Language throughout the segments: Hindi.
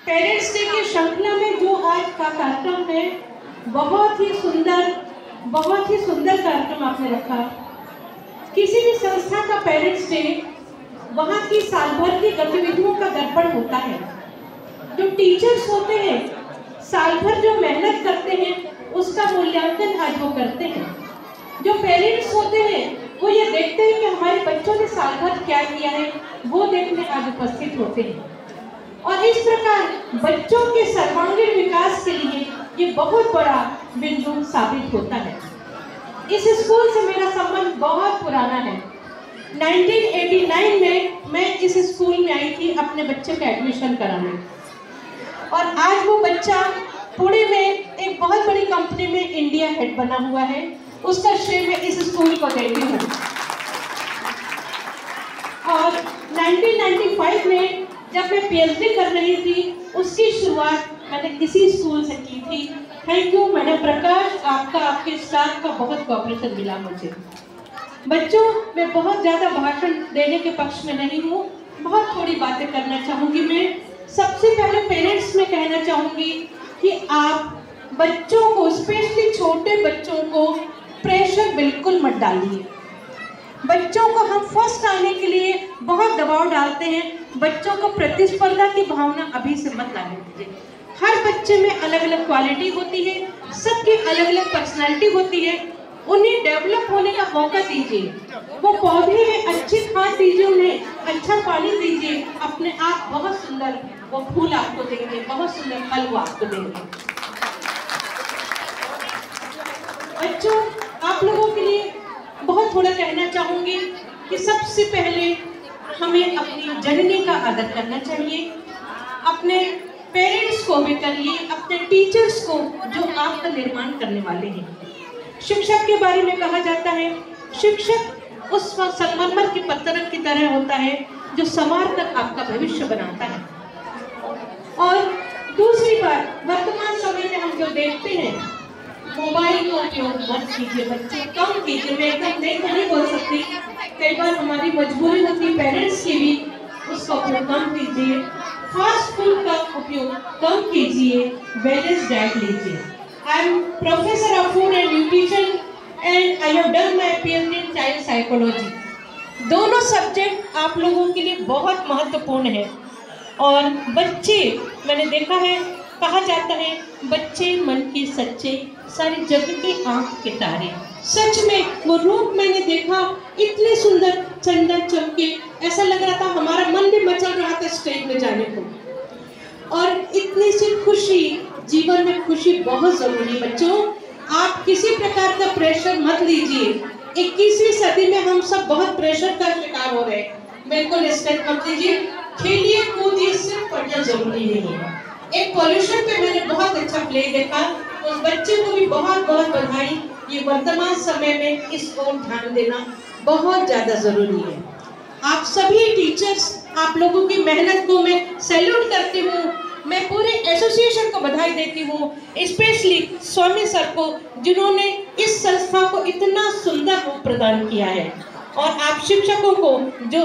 पेरेंट्स डे की श्रृंखला में जो आज का कार्यक्रम है, बहुत ही सुंदर कार्यक्रम आपने रखा। किसी भी संस्था का पेरेंट्स डे वहाँ की साल भर की गतिविधियों का दर्पण होता है। जो टीचर्स होते हैं, साल भर जो मेहनत करते हैं, उसका मूल्यांकन आज वो करते हैं। जो पेरेंट्स होते हैं, वो ये देखते हैं कि हमारे बच्चों ने साल भर क्या किया है, वो देखने आज उपस्थित होते हैं। और इस प्रकार बच्चों के सर्वांगीण विकास के लिए ये बहुत बड़ा बिंदु साबित होता है। इस स्कूल से मेरा संबंध बहुत पुराना है। 1989 में मैं इस स्कूल में आई थी अपने बच्चे का एडमिशन कराने, और आज वो बच्चा पुणे में एक बहुत बड़ी कंपनी में इंडिया हेड बना हुआ है। उसका श्रेय मैं इस स्कूल को देती हूँ। और 1995 में जब मैं पीएचडी कर रही थी, उसकी शुरुआत मैंने इसी स्कूल से की थी। थैंक यू मैडम प्रकाश, आपका, आपके स्टाफ का बहुत कोऑपरेशन मिला मुझे। बच्चों, मैं बहुत ज़्यादा भाषण देने के पक्ष में नहीं हूँ, बहुत थोड़ी बातें करना चाहूँगी। मैं सबसे पहले पेरेंट्स में कहना चाहूँगी कि आप बच्चों को, स्पेशली छोटे बच्चों को, प्रेशर बिल्कुल मत डालिए। बच्चों को हम फर्स्ट आने के लिए बहुत दबाव डालते हैं। बच्चों को प्रतिस्पर्धा की भावना अभी से मत लाने दीजिए। हर बच्चे में अलग अलग क्वालिटी होती है, सबकी अलग अलग पर्सनालिटी होती है। उन्हें डेवलप होने का मौका दीजिए। वो पौधे हैं, अच्छी खाद दीजिए, उन्हें अच्छा पानी दीजिए। अपने आप बहुत सुंदर वो फूल आपको देंगे, बहुत सुंदर फल वो आपको देंगे। बच्चों, आप लोगों के लिए बहुत थोड़ा कहना चाहूँगी कि सबसे पहले हमें अपनी जननी का आदर करना चाहिए। अपने पेरेंट्स को भी करिए, अपने टीचर्स को जो आपका निर्माण करने वाले हैं। शिक्षक के बारे में कहा जाता है, शिक्षक उस संगमरमर के पत्थर की तरह होता है जो संवार कर आपका भविष्य बनाता है। और दूसरी बात, वर्तमान समय में हम जो देखते हैं, मोबाइल का उपयोग मत कीजिए बच्चे, कम कीजिए। मैं एकदम नहीं बोल सकती, कई बार हमारी मजबूरी होती है पेरेंट्स की भी, उसका उपयोग कम कीजिए। फास्ट फूड का उपयोग कम कीजिए, बैलेंस डाइट लीजिए। I am professor of food and nutrition and I have done my PhD in child psychology. दोनों सब्जेक्ट आप लोगों के लिए बहुत महत्वपूर्ण है। और बच्चे, मैंने देखा है, कहा जाता है बच्चे मन के सच्चे, सारी जग की आंख के तारे। सच में वो रूप मैंने देखा, इतने सुंदर चंदा चमके, ऐसा लग रहा था हमारा मन भी मचल रहा था स्टेज में जाने को। और इतनी सी खुशी, जीवन में खुशी बहुत जरूरी है। बच्चों, आप किसी प्रकार का प्रेशर मत लीजिए। 21वीं सदी में हम सब बहुत प्रेशर का शिकार हो रहे हैं। बिल्कुल स्टेप मत लीजिए, खेलिए कूदिए, सिर्फ पढ़ना जरूरी नहीं है। एक पॉल्यूशन पे मैंने बहुत अच्छा प्ले देखा, उस बच्चे को भी बहुत बहुत बधाई। ये वर्तमान समय में इस ओर ध्यान देना बहुत ज़्यादा ज़रूरी है। आप सभी टीचर्स, आप लोगों की मेहनत को मैं सैल्यूट करती हूँ। मैं पूरे एसोसिएशन को बधाई देती हूँ, स्पेशली स्वामी सर को, जिन्होंने इस संस्था को इतना सुंदर रूप प्रदान किया है। और आप शिक्षकों को, जो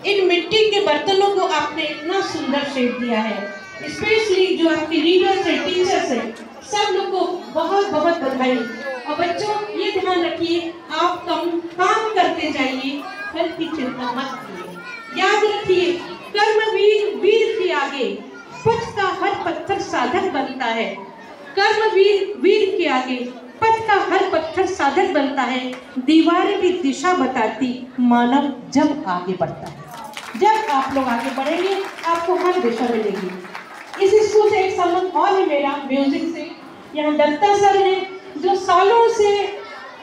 इन मिट्टी के बर्तनों को आपने इतना सुंदर शेप दिया है, स्पेशली जो आपके लीडर्स हैं, टीचर्स हैं, सब लोग को बहुत बहुत बधाई। और बच्चों, ये ध्यान रखिए, आप काम करते जाइए, फल की चिंता मत कीजिए। याद रखिए, कर्मवीर वीर के आगे पथ का हर पत्थर साधक बनता है। कर्मवीर वीर के आगे पथ का हर पत्थर साधक बनता है। दीवारें भी दिशा बताती, मानव जब आगे बढ़ता है। जब आप लोग आगे बढ़ेंगे, आपको हर दिशा मिलेगी। इस स्कूल से एक संबंध और है मेरा, म्यूजिक से। यहाँ दत्ता सर हैं, जो सालों से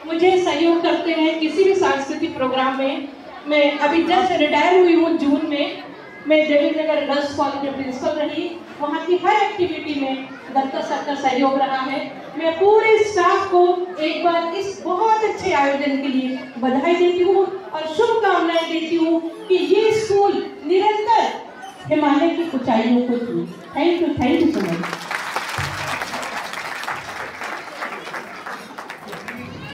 मुझे सहयोग करते हैं किसी भी सांस्कृतिक प्रोग्राम में। मैं अभी जस्ट रिटायर हुई हूँ जून में। मैं देवीनगर गर्ल्स कॉलेज में प्रिंसिपल रही, वहाँ की हर एक्टिविटी में दत्ता सर का सहयोग रहा है। मैं पूरे स्टाफ को एक बार इस बहुत अच्छे आयोजन के लिए बधाई देती हूँ और शुभकामनाएं देती हूँ कि ये स्कूल निरंतर हिमालय की ऊंचाइयों को छूए। Thank you so much.